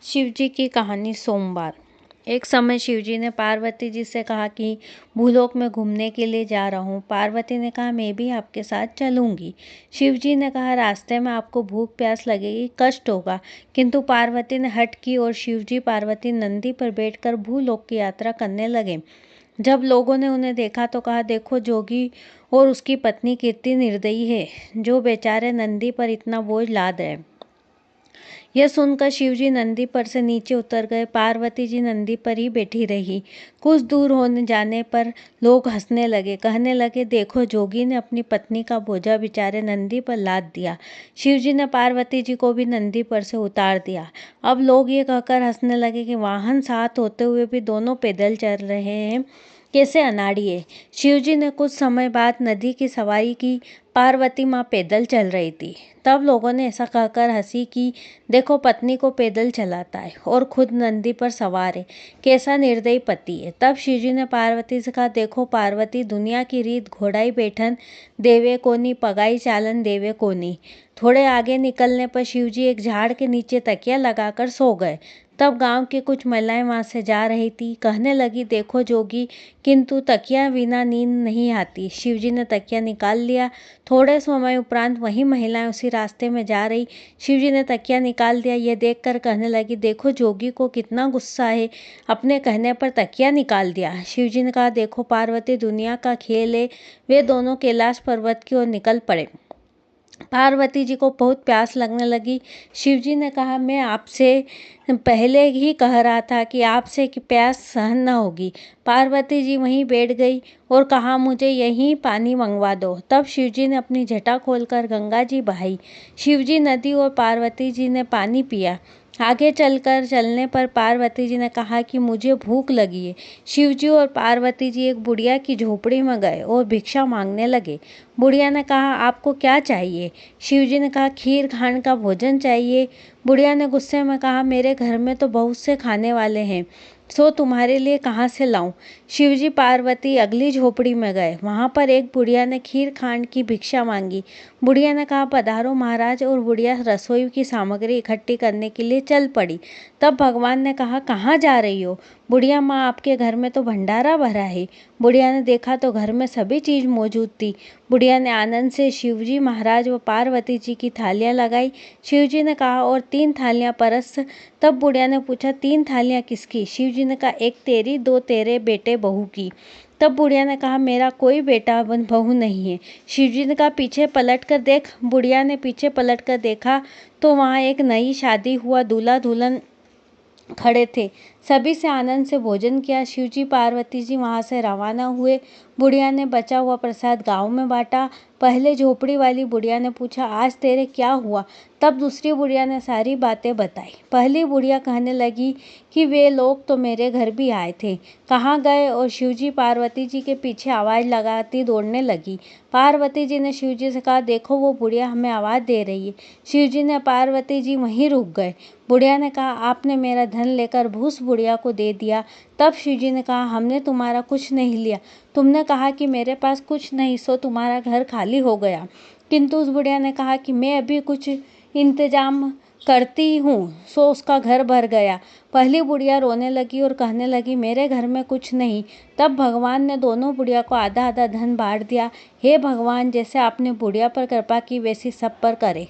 शिवजी की कहानी सोमवार। एक समय शिवजी ने पार्वती जी से कहा कि भूलोक में घूमने के लिए जा रहा हूँ। पार्वती ने कहा मैं भी आपके साथ चलूंगी। शिवजी ने कहा रास्ते में आपको भूख प्यास लगेगी, कष्ट होगा। किंतु पार्वती ने हट की और शिवजी पार्वती नंदी पर बैठकर भूलोक की यात्रा करने लगे। जब लोगों ने उन्हें देखा तो कहा देखो जोगी और उसकी पत्नी कितनी निर्दयी है, जो बेचारे नंदी पर इतना बोझ लाद रहे। यह सुनकर शिवजी नंदी पर से नीचे उतर गए। पार्वती जी नंदी पर ही बैठी रही। कुछ दूर होने जाने पर लोग हंसने लगे, कहने लगे देखो जोगी ने अपनी पत्नी का बोझा बेचारे नंदी पर लाद दिया। शिवजी ने पार्वती जी को भी नंदी पर से उतार दिया। अब लोग ये कहकर हंसने लगे कि वाहन साथ होते हुए भी दोनों पैदल चल रहे हैं, कैसे अनाड़ी है। शिवजी ने कुछ समय बाद नदी की सवारी की। पार्वती माँ पैदल चल रही थी। तब लोगों ने ऐसा कहकर हंसी कि देखो पत्नी को पैदल चलाता है और खुद नंदी पर सवार है, कैसा निर्दयी पति है। तब शिवजी ने पार्वती से कहा देखो पार्वती, दुनिया की रीत घोड़ाई बैठन देवे कोनी, पगाई चालन देवे कोनी। थोड़े आगे निकलने पर शिवजी एक झाड़ के नीचे तकिया लगाकर सो गए। तब गांव की कुछ महिलाएं वहां से जा रही थी, कहने लगी देखो जोगी, किंतु तकिया बिना नींद नहीं आती। शिवजी ने तकिया निकाल लिया। थोड़े समय उपरांत वही महिलाएं उसी रास्ते में जा रही। शिवजी ने तकिया निकाल दिया। यह देखकर कहने लगी देखो जोगी को कितना गुस्सा है, अपने कहने पर तकिया निकाल दिया। शिवजी ने कहा देखो पार्वती, दुनिया का खेल है। वे दोनों कैलाश पर्वत की ओर निकल पड़े। पार्वती जी को बहुत प्यास लगने लगी। शिवजी ने कहा मैं आपसे पहले ही कह रहा था कि आपसे कि प्यास सहन न होगी। पार्वती जी वहीं बैठ गई और कहा मुझे यहीं पानी मंगवा दो। तब शिवजी ने अपनी जटा खोलकर गंगा जी बहाई। शिवजी नदी और पार्वती जी ने पानी पिया। आगे चलने पर पार्वती जी ने कहा कि मुझे भूख लगी है। शिवजी और पार्वती जी एक बुढ़िया की झोपड़ी में गए और भिक्षा मांगने लगे। बुढ़िया ने कहा आपको क्या चाहिए? शिवजी ने कहा खीर खांड का भोजन चाहिए। बुढ़िया ने गुस्से में कहा मेरे घर में तो बहुत से खाने वाले हैं, सो तुम्हारे लिए कहाँ से लाऊं? शिवजी पार्वती अगली झोपड़ी में गए। वहां पर एक बुढ़िया ने खीर खांड की भिक्षा मांगी। बुढ़िया ने कहा पधारो महाराज, और बुढ़िया रसोई की सामग्री इकट्ठी करने के लिए चल पड़ी। तब भगवान ने कहा कहाँ जा रही हो? बुढ़िया माँ आपके घर में तो भंडारा भरा है। बुढ़िया ने देखा तो घर में सभी चीज मौजूद थी। बुढ़िया ने आनंद से शिवजी महाराज व पार्वती जी की थालियां लगाई। शिवजी ने कहा और 3 थालियां परस। तब बुढ़िया ने पूछा 3 थालियां किसकी? शिवजी ने कहा एक तेरी, 2 तेरे बेटे बहू की। तब बुढ़िया ने कहा मेरा कोई बेटा बहू नहीं है। शिवजी ने कहा पीछे पलट कर देख। बुढ़िया ने पीछे पलट कर देखा तो वहां एक नई शादी हुआ दूल्हा दुल्हन खड़े थे। सभी से आनंद से भोजन किया। शिवजी पार्वती जी वहां से रवाना हुए। बुढ़िया ने बचा हुआ प्रसाद गांव में बांटा। पहले झोपड़ी वाली बुढ़िया ने पूछा आज तेरे क्या हुआ? तब दूसरी बुढ़िया ने सारी बातें बताई। पहली बुढ़िया कहने लगी कि वे लोग तो मेरे घर भी आए थे, कहाँ गए? और शिवजी पार्वती जी के पीछे आवाज लगाती दौड़ने लगी। पार्वती जी ने शिवजी से कहा देखो वो बुढ़िया हमें आवाज दे रही है। शिवजी ने पार्वती जी वहीं रुक गए। बुढ़िया ने कहा आपने मेरा धन लेकर भूस बुढ़िया को दे दिया। तब शिवजी ने कहा हमने तुम्हारा कुछ नहीं लिया, तुमने कहा कि मेरे पास कुछ नहीं, सो तुम्हारा घर खाली हो गया। किंतु उस बुढ़िया ने कहा कि मैं अभी कुछ इंतजाम करती हूँ, सो उसका घर भर गया। पहली बुढ़िया रोने लगी और कहने लगी मेरे घर में कुछ नहीं। तब भगवान ने दोनों बुढ़िया को आधा आधा धन बांट दिया। हे भगवान, जैसे आपने बुढ़िया पर कृपा की वैसी सब पर करे।